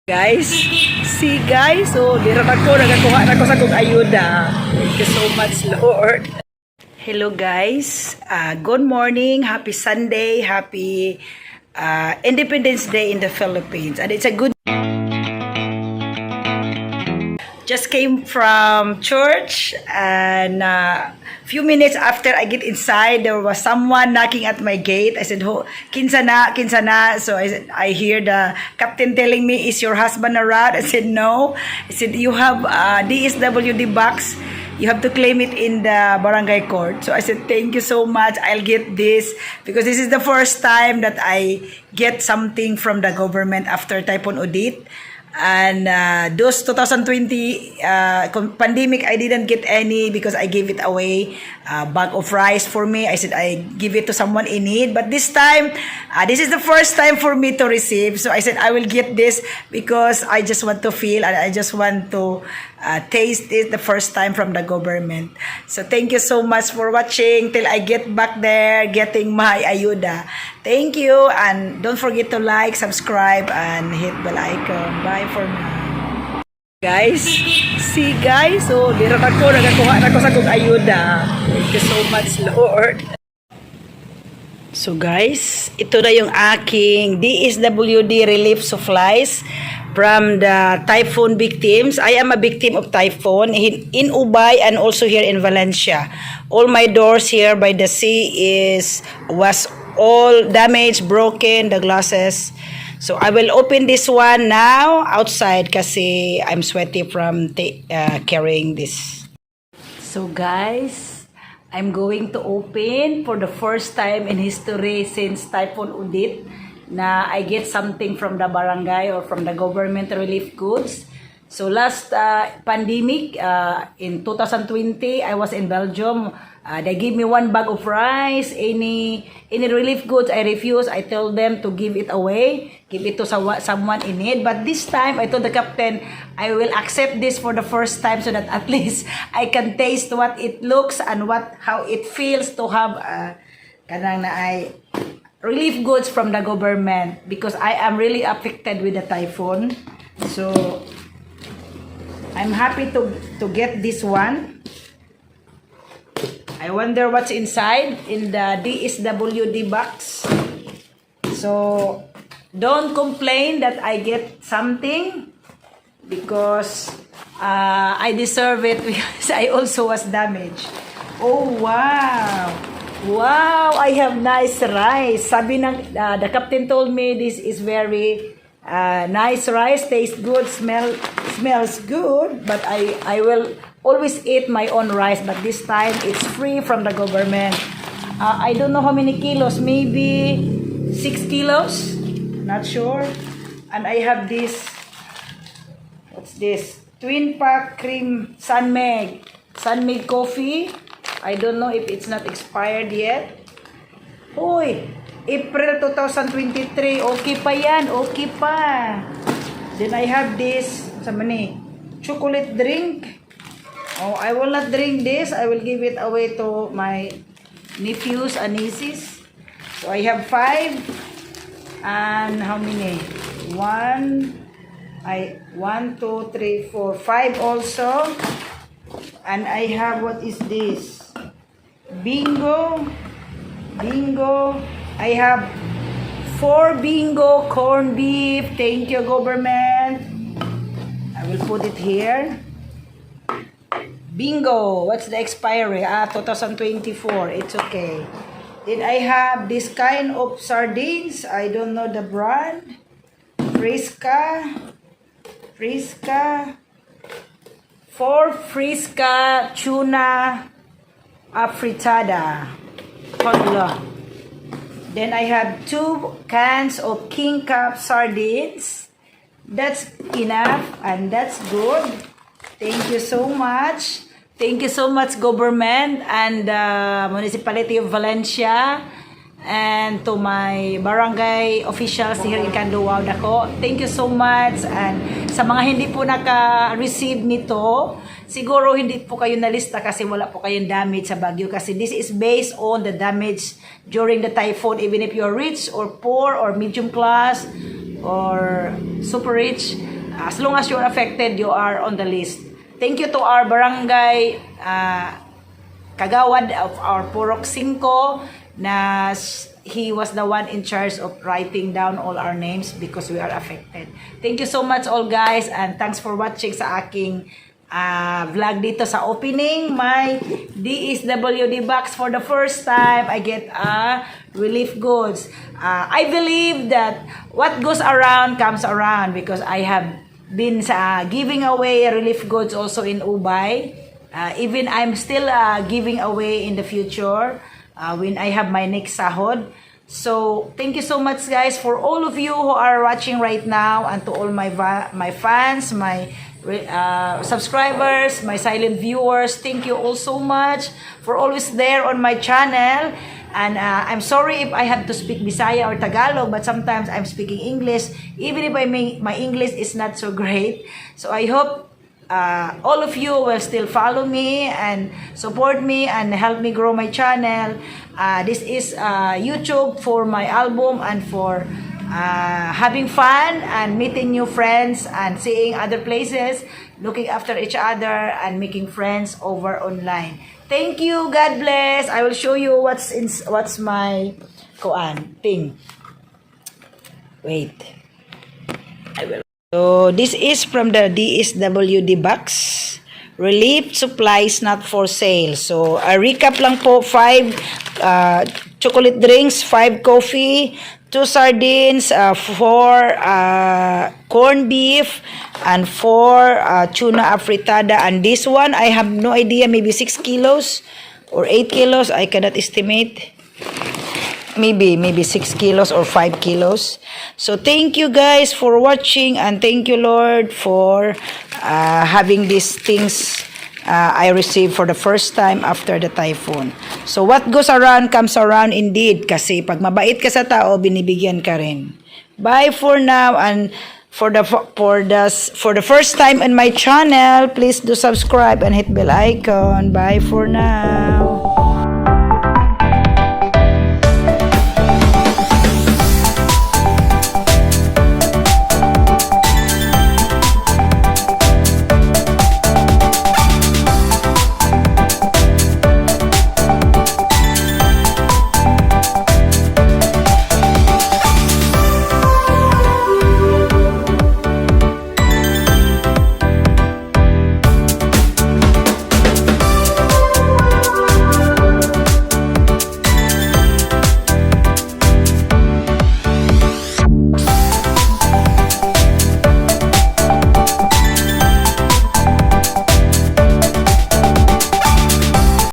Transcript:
Guys, see guys, so dira ako nagakuha na ko sa kong ayuda. Thank you so much, Lord. Hello guys, good morning, happy Sunday, happy Independence Day in the Philippines, and it's a good. Just came from church, and few minutes after I get inside, there was someone knocking at my gate. I said, "Ho, kinsa na, kinsa na." So I hear the captain telling me, "Is your husband around?" I said, "No." I said, "You have dswd box. You have to claim it in the barangay court." So I said, "Thank you so much. I'll get this because this is the first time that I get something from the government after Typhoon Odette." And those 2020 pandemic, I didn't get any because I gave it away. Bag of rice for me. I said I give it to someone in need. But this time, this is the first time for me to receive. So I said I will get this because I just want to feel and I just want to taste it the first time from the government. So thank you so much for watching till I get back there getting my ayuda. Thank you, and don't forget to like, subscribe, and hit bell icon. Bye for now. Guys, see guys, so dira ako nagakuha na ko sa kong ayuda. Thank you so much, Lord. So guys, ito na yung aking dswd relief supplies from the typhoon victims. I am a victim of typhoon in Ubay and also here in Valencia. All my doors here by the sea was all damaged, broken, the glasses. So I will open this one now outside kasi I'm sweaty from carrying this. So guys, I'm going to open for the first time in history since Typhoon Odette na I get something from the barangay or from the government relief goods. So last pandemic in 2020, I was in Belgium. They gave me one bag of rice. Any relief goods I refuse. I told them to give it away, give it to someone in need. But this time, I told the captain, I will accept this for the first time so that at least I can taste what it looks and how it feels to have kanang na relief goods from the government because I am really affected with the typhoon. So I'm happy to get this one. I wonder what's inside in the dswd box. So don't complain that I get something because I deserve it because I also was damaged. Oh wow! Wow! I have nice rice. Sabi ng the captain told me this is very nice rice, tastes good, smells good, but I will always eat my own rice, but this time it's free from the government. I don't know how many kilos, maybe 6 kilos, not sure. And I have this, what's this? Twin pack cream Sunmeg coffee. I don't know if it's not expired yet. Hoy, April 2023, okay pa yan, okay pa. Then I have this, chocolate drink. Oh, I will not drink this. I will give it away to my nephews and nieces. So I have 5. And how many? 1, 2, 3, 4, 5 also. And I have, what is this? Bingo. I have 4 bingo corned beef. Thank you, government. I will put it here. Bingo. What's the expiry? 2024. It's okay. Then I have this kind of sardines. I don't know the brand. Frisca. 4 Frisca tuna fritada. Hold. Then I have 2 cans of King Cup sardines. That's enough and that's good. Thank you so much. Thank you so much, government and municipality of Valencia and to my barangay officials here in Kagawad ako. Thank you so much. And sa mga hindi po naka-receive nito, siguro hindi po kayo nalista kasi wala po kayong damage sa bagyo kasi this is based on the damage during the typhoon. Even if you're rich or poor or medium class or super rich, As long as you're affected, you are on the list. Thank you to our barangay kagawad of our Purok 5 na he was the one in charge of writing down all our names because we are affected. Thank you so much all guys, and thanks for watching sa aking vlog dito sa opening my dswd box. For the first time I get relief goods. I believe that what goes around comes around, because I have been giving away relief goods also in Ubay. Even I'm still giving away in the future when I have my next sahod. So thank you so much guys for all of you who are watching right now, and to all my fans, my subscribers, my silent viewers. Thank you all so much for always there on my channel. And I'm sorry if I have to speak Bisaya or Tagalog, but sometimes I'm speaking English, even if my English is not so great. So I hope all of you will still follow me and support me and help me grow my channel. This is YouTube for my album and for having fun and meeting new friends and seeing other places, looking after each other and making friends over online. Thank you. God bless. I will show you what's my thing. Wait. I will. So this is from the dswd box. Relief supplies not for sale. So a recap lang po: 5 chocolate drinks, 5 coffee, 2 sardines, 4 corned beef, and 4 tuna afritada. And this one, I have no idea, maybe 6 kilos or 8 kilos. I cannot estimate. Maybe 6 kilos or 5 kilos. So thank you guys for watching, and thank you Lord for having these things I received for the first time after the typhoon. So what goes around comes around indeed, kasi pag mabait ka sa tao, binibigyan ka rin. Bye for now, and for the first time in my channel, please do subscribe and hit bell icon. Bye for now.